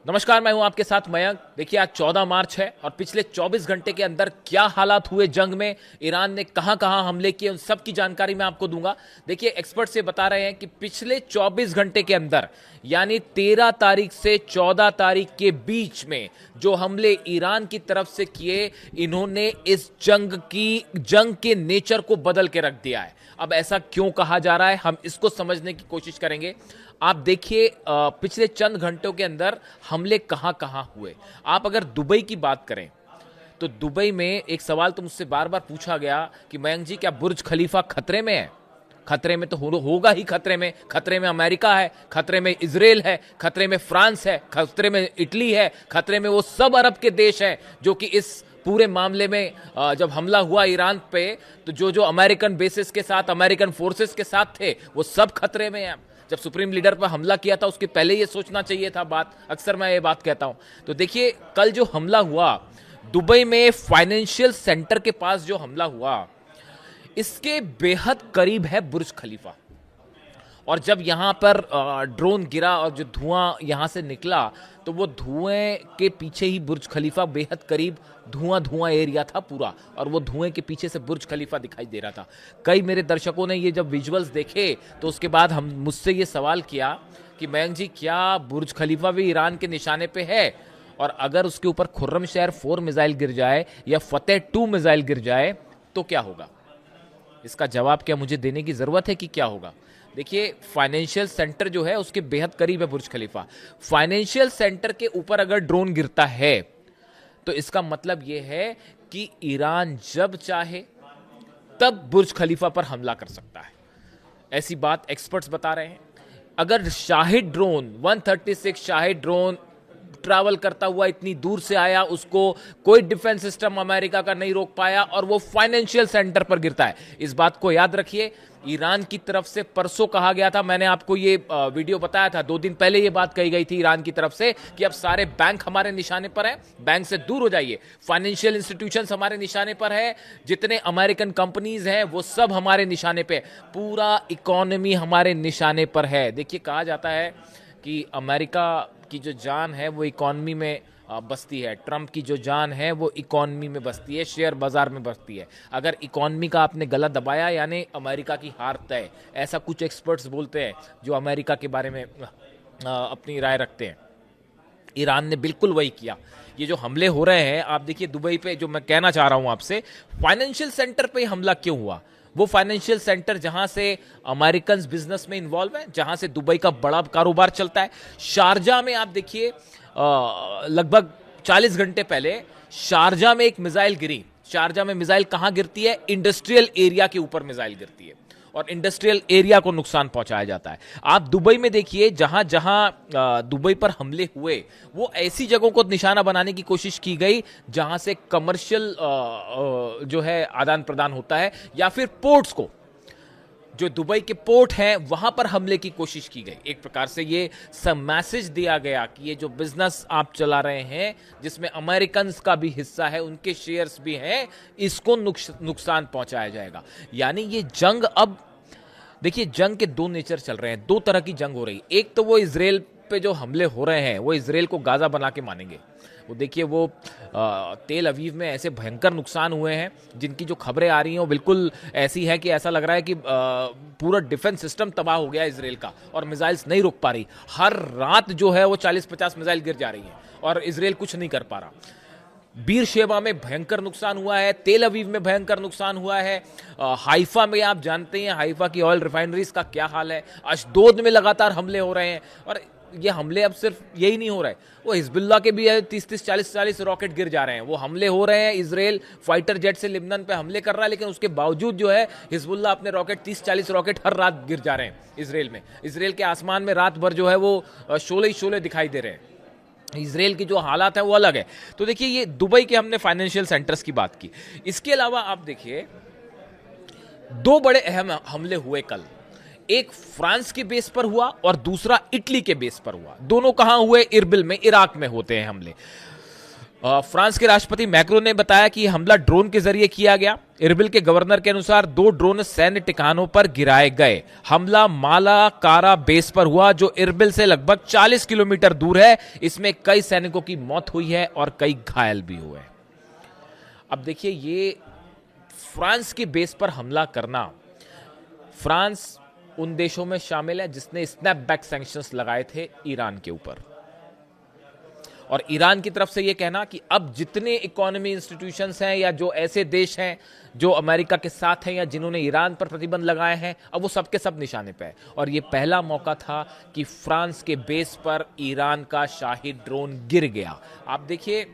नमस्कार, मैं हूं आपके साथ मयंक। देखिए, आज 14 मार्च है और पिछले 24 घंटे के अंदर क्या हालात हुए जंग में, ईरान ने कहां कहां हमले किए, उन सब की जानकारी मैं आपको दूंगा। देखिए, एक्सपर्ट्स ये बता रहे हैं कि पिछले 24 घंटे के अंदर यानी 13 तारीख से 14 तारीख के बीच में जो हमले ईरान की तरफ से किए, इन्होंने इस जंग के नेचर को बदल के रख दिया है। अब ऐसा क्यों कहा जा रहा है, हम इसको समझने की कोशिश करेंगे। आप देखिए, पिछले चंद घंटों के अंदर हमले कहां कहां हुए। आप अगर दुबई की बात करें तो दुबई में एक सवाल तो मुझसे बार बार पूछा गया कि मयंक जी, क्या बुर्ज खलीफा खतरे में है? खतरे में तो होगा ही। खतरे में अमेरिका है, खतरे में इजराइल है, खतरे में फ्रांस है, खतरे में इटली है, खतरे में वो सब अरब के देश हैं जो कि इस पूरे मामले में जब हमला हुआ ईरान पे तो जो अमेरिकन बेसिस के साथ, अमेरिकन फोर्सेस के साथ थे, वो सब खतरे में हैं। जब सुप्रीम लीडर पर हमला किया था उसके पहले ये सोचना चाहिए था बात। अक्सर मैं ये बात कहता हूं। तो देखिए, कल जो हमला हुआ दुबई में फाइनेंशियल सेंटर के पास, जो हमला हुआ इसके बेहद करीब है बुर्ज खलीफा। और जब यहां पर ड्रोन गिरा और जो धुआं यहां से निकला तो वो धुएं के पीछे ही बुर्ज खलीफा बेहद करीब, धुआं एरिया था पूरा, और वो धुएं के पीछे से बुर्ज खलीफा दिखाई दे रहा था। कई मेरे दर्शकों ने ये जब विजुअल्स देखे तो उसके बाद हम मुझसे ये सवाल किया कि मयंक जी, क्या बुर्ज खलीफा भी ईरान के निशाने पे है? और अगर उसके ऊपर खुर्रमशहर 4 मिसाइल गिर जाए या फतेह 2 मिसाइल गिर जाए तो क्या होगा? इसका जवाब क्या मुझे देने की जरूरत है कि क्या होगा? देखिए, फाइनेंशियल सेंटर जो है उसके बेहद करीब है बुर्ज खलीफा। फाइनेंशियल सेंटर के ऊपर अगर ड्रोन गिरता है तो इसका मतलब यह है कि ईरान जब चाहे तब बुर्ज खलीफा पर हमला कर सकता है। ऐसी बात एक्सपर्ट्स बता रहे हैं। अगर Shahid drone 136 Shahid drone travel करता हुआ इतनी दूर से आया, उसको कोई डिफेंस सिस्टम अमेरिका का नहीं रोक पाया और वो फाइनेंशियल सेंटर पर गिरता है। इस बात को याद रखिए। ईरान की तरफ से परसों कहा गया था, मैंने आपको ये वीडियो बताया था, 2 दिन पहले ये बात कही गई थी ईरान की तरफ से कि अब सारे बैंक हमारे निशाने पर हैं, बैंक से दूर हो जाइए। फाइनेंशियल इंस्टीट्यूशंस हमारे निशाने पर है, जितने अमेरिकन कंपनीज हैं वो सब हमारे निशाने पे, पूरा इकोनॉमी हमारे निशाने पर है। देखिए, कहा जाता है कि अमेरिका की जो जान है वो इकोनॉमी में बसती है, ट्रंप की जो जान है वो इकोनॉमी में बसती है, शेयर बाजार में बसती है। अगर इकोनॉमी का आपने गला दबाया यानी अमेरिका की हार तय, ऐसा कुछ एक्सपर्ट्स बोलते हैं जो अमेरिका के बारे में अपनी राय रखते हैं। ईरान ने बिल्कुल वही किया। ये जो हमले हो रहे हैं, आप देखिए दुबई पे, जो मैं कहना चाह रहा हूं आपसे, फाइनेंशियल सेंटर पे हमला क्यों हुआ? वो फाइनेंशियल सेंटर जहां से अमेरिकन बिजनेस में इन्वॉल्व है, जहां से दुबई का बड़ा कारोबार चलता है। शारजा में आप देखिए, लगभग 40 घंटे पहले शारजा में एक मिसाइल गिरी। शारजा में मिसाइल कहां गिरती है? इंडस्ट्रियल एरिया के ऊपर मिसाइल गिरती है और इंडस्ट्रियल एरिया को नुकसान पहुंचाया जाता है। आप दुबई में देखिए, जहां जहां दुबई पर हमले हुए वो ऐसी जगहों को निशाना बनाने की कोशिश की गई जहां से कमर्शियल जो है आदान प्रदान होता है, या फिर पोर्ट्स को, जो दुबई के पोर्ट हैं वहां पर हमले की कोशिश की गई। एक प्रकार से ये सब मैसेज दिया गया कि ये जो बिजनेस आप चला रहे हैं जिसमें अमेरिकन का भी हिस्सा है, उनके शेयर्स भी हैं, इसको नुकसान पहुंचाया जाएगा। यानी ये जंग, अब देखिए, जंग के 2 नेचर चल रहे हैं, 2 तरह की जंग हो रही। एक तो वो इजराइल पे जो हमले हो रहे हैं वो इजराइल को गाजा बना के मानेंगे। वो देखिए, वो तेल अवीव में ऐसे भयंकर नुकसान हुए हैं जिनकी जो खबरें आ रही हैं वो बिल्कुल ऐसी है कि ऐसा लग रहा है कि पूरा डिफेंस सिस्टम तबाह हो गया इजराइल का और मिसाइल्स नहीं रोक पा रही। हर रात जो है वो 40-50 मिसाइल गिर जा रही हैं और इजराइल कुछ नहीं कर पा रहा। बीर शेबा में भयंकर नुकसान हुआ है, तेल अवीव में भयंकर नुकसान हुआ है, हाइफा में आप जानते हैं हाइफा की ऑयल रिफाइनरीज का क्या हाल है, अशदोद में लगातार हमले हो रहे हैं। और ये हमले अब सिर्फ यही नहीं हो रहे, वो हिजबुल्लाह के भी 30-30, 40-40 रॉकेट गिर जा रहे हैं। वो हमले हो रहे हैं, इजराइल फाइटर जेट से लिबनान पे हमले कर रहा है, लेकिन उसके बावजूद जो है हिजबुल्लाह अपने रॉकेट 30-40 रॉकेट हर रात गिर जा रहे हैं इजराइल में। इजराइल के आसमान में रात भर जो है वो शोले ही शोले दिखाई दे रहे हैं। इजराइल की जो हालात है वो अलग है। तो देखिए, ये दुबई के हमने फाइनेंशियल सेंटर्स की बात की। इसके अलावा आप देखिए, 2 बड़े अहम हमले हुए कल। एक फ्रांस के बेस पर हुआ और दूसरा इटली के बेस पर हुआ। दोनों कहां हुए? इरबिल में, इराक में होते हैं हमले। फ्रांस के राष्ट्रपति मैक्रोन ने बताया कि हमला ड्रोन के जरिए किया गया। इरबिल के गवर्नर के अनुसार 2 ड्रोन सैन्य ठिकानों पर गिराए गए। हमला मालाकारा बेस पर हुआ जो इरबिल से लगभग 40 किलोमीटर दूर है। इसमें कई सैनिकों की मौत हुई है और कई घायल भी हुए। अब देखिए, ये फ्रांस की बेस पर हमला करना, फ्रांस उन देशों में शामिल है जिसने स्नैपबैक सैंक्शंस लगाए थे ईरान के ऊपर। और ईरान की तरफ से यह कहना कि अब जितने इकोनॉमी इंस्टीट्यूशंस हैं या जो ऐसे देश हैं जो अमेरिका के साथ हैं या जिन्होंने ईरान पर प्रतिबंध लगाए हैं, अब वो सबके सब निशाने पे है। और ये पहला मौका था कि फ्रांस के बेस पर ईरान का शाही ड्रोन गिर गया। आप देखिए,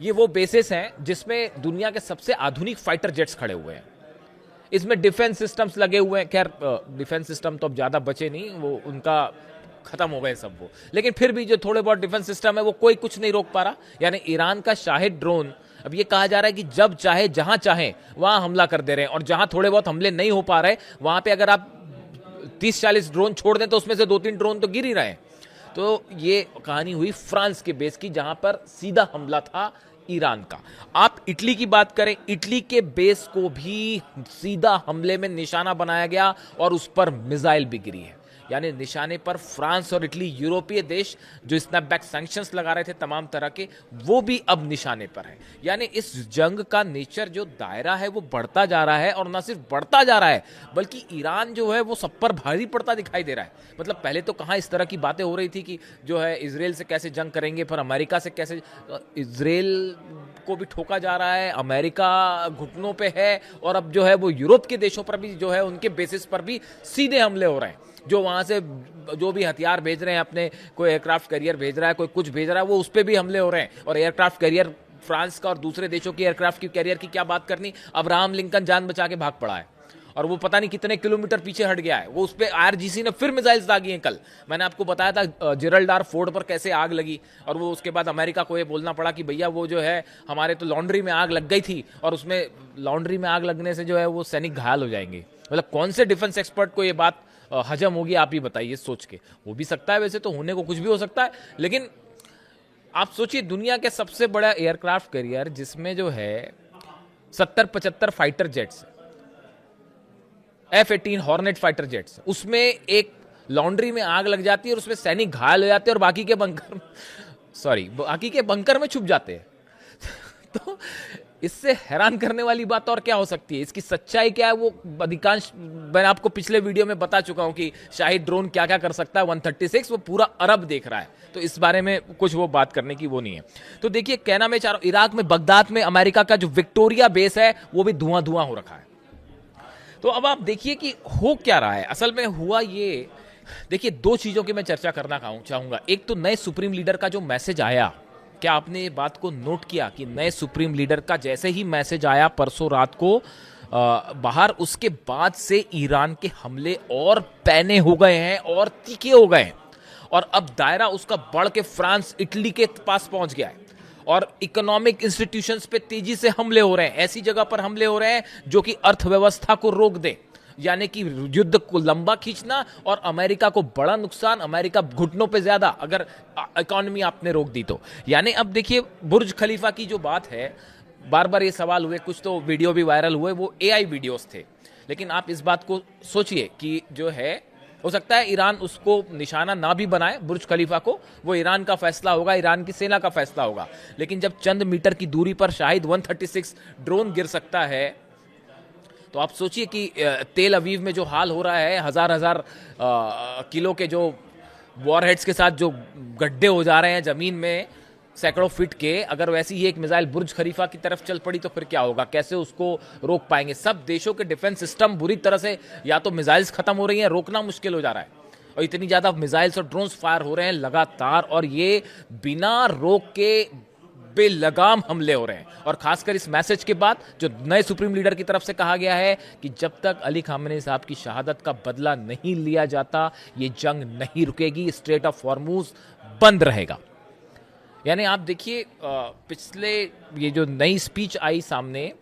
ये वो बेसेस हैं जिसमें दुनिया के सबसे आधुनिक फाइटर जेट्स खड़े हुए हैं। इसमें डिफेंस सिस्टम्स लगे हुए हैं। खैर, डिफेंस सिस्टम तो अब ज्यादा बचे नहीं, वो उनका खत्म हो गए सब वो, लेकिन फिर भी जो थोड़े बहुत डिफेंस सिस्टम है वो कोई कुछ नहीं रोक पा रहा। यानी ईरान का शाहिद ड्रोन, अब ये कहा जा रहा है कि जब चाहे जहां चाहे वहां हमला कर दे रहे हैं, और जहां थोड़े बहुत हमले नहीं हो पा रहे वहां पे अगर आप 30-40 ड्रोन छोड़ दें तो उसमें से 2-3 ड्रोन तो गिर ही रहे हैं। तो ये कहानी हुई फ्रांस के बेस की, जहां पर सीधा हमला था ईरान का। आप इटली की बात करें, इटली के बेस को भी सीधा हमले में निशाना बनाया गया और उस पर मिसाइल भी गिरी है। यानी निशाने पर फ्रांस और इटली, यूरोपीय देश जो स्नैपबैक सैंक्शंस लगा रहे थे तमाम तरह के, वो भी अब निशाने पर है। यानी इस जंग का नेचर, जो दायरा है वो बढ़ता जा रहा है, और ना सिर्फ बढ़ता जा रहा है बल्कि ईरान जो है वो सब पर भारी पड़ता दिखाई दे रहा है। मतलब पहले तो कहाँ इस तरह की बातें हो रही थी कि जो है इजराइल से कैसे जंग करेंगे, फिर अमेरिका से कैसे, इजराइल को भी ठोका जा रहा है, अमेरिका घुटनों पे है, और अब जो है वो यूरोप के देशों पर भी जो है उनके बेसिस पर भी सीधे हमले हो रहे हैं। जो वहां से जो भी हथियार भेज रहे हैं अपने, कोई एयरक्राफ्ट कैरियर भेज रहा है, कोई कुछ भेज रहा है, वो उस पर भी हमले हो रहे हैं। और एयरक्राफ्ट कैरियर, फ्रांस का और दूसरे देशों की एयरक्राफ्ट की कैरियर की क्या बात करनी। अब्राहम लिंकन जान बचा के भाग पड़ा है और वो पता नहीं कितने किलोमीटर पीछे हट गया है। वो उस पर आईआरजीसी ने फिर मिसाइल्स दागी हैं। कल मैंने आपको बताया था जिब्राल्टार फोर्ट पर कैसे आग लगी, और वो उसके बाद अमेरिका को ये बोलना पड़ा कि भैया वो जो है हमारे तो लॉन्ड्री में आग लग गई थी, और उसमें लॉन्ड्री में आग लगने से जो है वो सैनिक घायल हो जाएंगे। मतलब कौन से डिफेंस एक्सपर्ट को ये बात हजम होगी, आप ही बताइए सोच के। हो भी सकता है, वैसे तो होने को कुछ भी हो सकता है, लेकिन आप सोचिए दुनिया के सबसे बड़ा एयरक्राफ्ट कैरियर जिसमें जो है 70-75 fighter jets, F-18 hornet fighter jets, उसमें एक लॉन्ड्री में आग लग जाती है और उसमें सैनिक घायल हो जाते हैं और बाकी के बंकर में छुप जाते हैं। तो इससे हैरान करने वाली बात और क्या हो सकती है? इसकी सच्चाई क्या है वो अधिकांश मैं आपको पिछले वीडियो में बता चुका हूं कि शाहिद ड्रोन क्या क्या कर सकता है। 136 वो पूरा अरब देख रहा है, तो इस बारे में कुछ वो बात करने की वो नहीं है। तो देखिए, कहना मैं चाह रहा हूं, इराक में बगदाद में अमेरिका का जो विक्टोरिया बेस है वो भी धुआं धुआं हो रखा है। तो अब आप देखिए कि हो क्या रहा है। असल में हुआ ये, देखिए, 2 चीजों की मैं चर्चा करना चाहूंगा। एक तो नए सुप्रीम लीडर का जो मैसेज आया, क्या आपने ये बात को नोट किया कि नए सुप्रीम लीडर का जैसे ही मैसेज आया परसों रात को बाहर, उसके बाद से ईरान के हमले और पैने हो गए हैं और तीखे हो गए हैं, और अब दायरा उसका बढ़ के फ्रांस, इटली के पास पहुंच गया है, और इकोनॉमिक इंस्टीट्यूशंस पे तेजी से हमले हो रहे हैं। ऐसी जगह पर हमले हो रहे हैं जो कि अर्थव्यवस्था को रोक दे, यानी कि युद्ध को लंबा खींचना और अमेरिका को बड़ा नुकसान, अमेरिका घुटनों पे ज्यादा अगर इकोनॉमी आपने रोक दी तो। यानी अब देखिए, बुर्ज खलीफा की जो बात है, बार बार ये सवाल हुए, कुछ तो वीडियो भी वायरल हुए, वो एआई वीडियोस थे, लेकिन आप इस बात को सोचिए कि जो है, हो सकता है ईरान उसको निशाना ना भी बनाए बुर्ज खलीफा को, वो ईरान का फैसला होगा, ईरान की सेना का फैसला होगा, लेकिन जब चंद मीटर की दूरी पर शाहिद 136 ड्रोन गिर सकता है, तो आप सोचिए कि तेल अवीव में जो हाल हो रहा है, हजार किलो के जो वॉरहेड्स के साथ जो गड्ढे हो जा रहे हैं जमीन में सैकड़ों फीट के, अगर वैसी ही एक मिसाइल बुर्ज खलीफा की तरफ चल पड़ी तो फिर क्या होगा? कैसे उसको रोक पाएंगे? सब देशों के डिफेंस सिस्टम बुरी तरह से, या तो मिसाइल्स खत्म हो रही हैं, रोकना मुश्किल हो जा रहा है, और इतनी ज्यादा मिसाइल्स और ड्रोन्स फायर हो रहे हैं लगातार, और ये बिना रोक के बेलगाम हमले हो रहे हैं। और खासकर इस मैसेज के बाद जो नए सुप्रीम लीडर की तरफ से कहा गया है कि जब तक अली खामेनी साहब की शहादत का बदला नहीं लिया जाता ये जंग नहीं रुकेगी, स्ट्रेट ऑफ हॉर्मुज बंद रहेगा। यानी आप देखिए, पिछले ये जो नई स्पीच आई सामने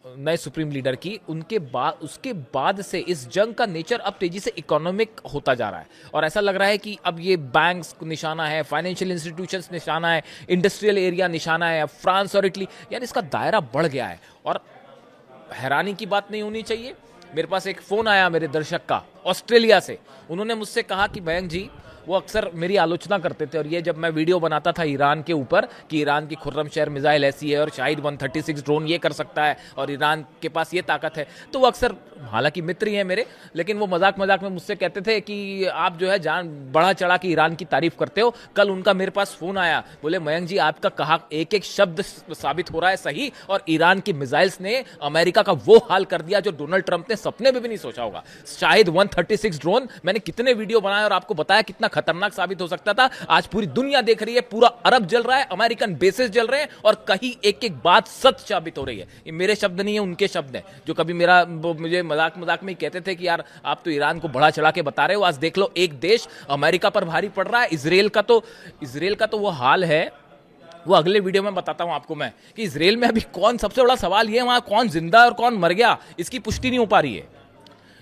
नए सुप्रीम लीडर की, उसके बाद से इस जंग का नेचर अब तेजी से इकोनॉमिक होता जा रहा है और ऐसा लग रहा है कि अब ये बैंक्स निशाना है, फाइनेंशियल इंस्टीट्यूशंस निशाना है, इंडस्ट्रियल एरिया निशाना है, फ्रांस और इटली, यानी इसका दायरा बढ़ गया है। और हैरानी की बात नहीं होनी चाहिए, मेरे पास एक फ़ोन आया मेरे दर्शक का ऑस्ट्रेलिया से। उन्होंने मुझसे कहा कि मयंक जी, वो अक्सर मेरी आलोचना करते थे और ये जब मैं वीडियो बनाता था ईरान के ऊपर कि ईरान की खुर्रमशहर मिसाइल ऐसी है और शाहिद 136 ड्रोन ये कर सकता है और ईरान के पास ये ताकत है, तो वो अक्सर, हालांकि मित्र ही हैं मेरे, लेकिन वो मजाक मजाक में मुझसे कहते थे कि आप जो है जान बढ़ा चढ़ा के ईरान की तारीफ करते हो। कल उनका मेरे पास फोन आया, बोले मयंक जी आपका कहा एक एक शब्द साबित हो रहा है सही, और ईरान की मिसाइल्स ने अमेरिका का वो हाल कर दिया जो डोनाल्ड ट्रंप ने सपने में भी नहीं सोचा होगा। शाहिद 136 ड्रोन, मैंने कितने वीडियो बनाए और आपको बताया कितना खतरनाक साबित हो सकता था। आज पूरी दुनिया देख रही है, पूरा अरब जल रहा है, अमेरिकन बेसेस जल रहे हैं और कहीं एक एक बात सच साबित हो रही है। ये मेरे शब्द नहीं है, उनके शब्द हैं, जो कभी मुझे मजाक मजाक में कहते थे कि यार आप तो ईरान को बढ़ा चढ़ा के बता रहे हो। आज देख लो, एक देश अमेरिका पर भारी पड़ रहा है। इजराइल का तो वो हाल है, वो अगले वीडियो में बताता हूं आपको मैं, कि इजराइल में अभी कौन, सबसे बड़ा सवाल ये है वहां कौन जिंदा है और कौन मर गया, इसकी पुष्टि नहीं हो पा रही है।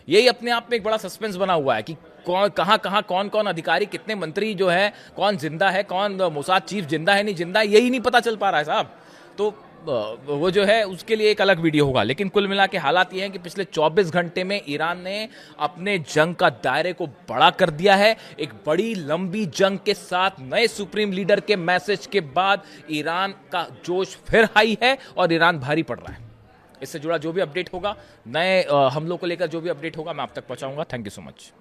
यही अपने आप में एक बड़ा सस्पेंस बना हुआ है कि कहां कौन कौन अधिकारी, कितने मंत्री जो है, कौन जिंदा है, कौन मोसाद चीफ जिंदा है नहीं जिंदा है, यही नहीं पता चल पा रहा है साहब। तो वो जो है उसके लिए एक अलग वीडियो होगा। लेकिन कुल मिला के हालात ये हैं कि पिछले 24 घंटे में ईरान ने अपने जंग का दायरे को बड़ा कर दिया है। एक बड़ी लंबी जंग के साथ नए सुप्रीम लीडर के मैसेज के बाद ईरान का जोश फिर हाई है और ईरान भारी पड़ रहा है। इससे जुड़ा जो भी अपडेट होगा, नए हमलों को लेकर जो भी अपडेट होगा, मैं आप तक पहुंचाऊंगा। Thank you so much.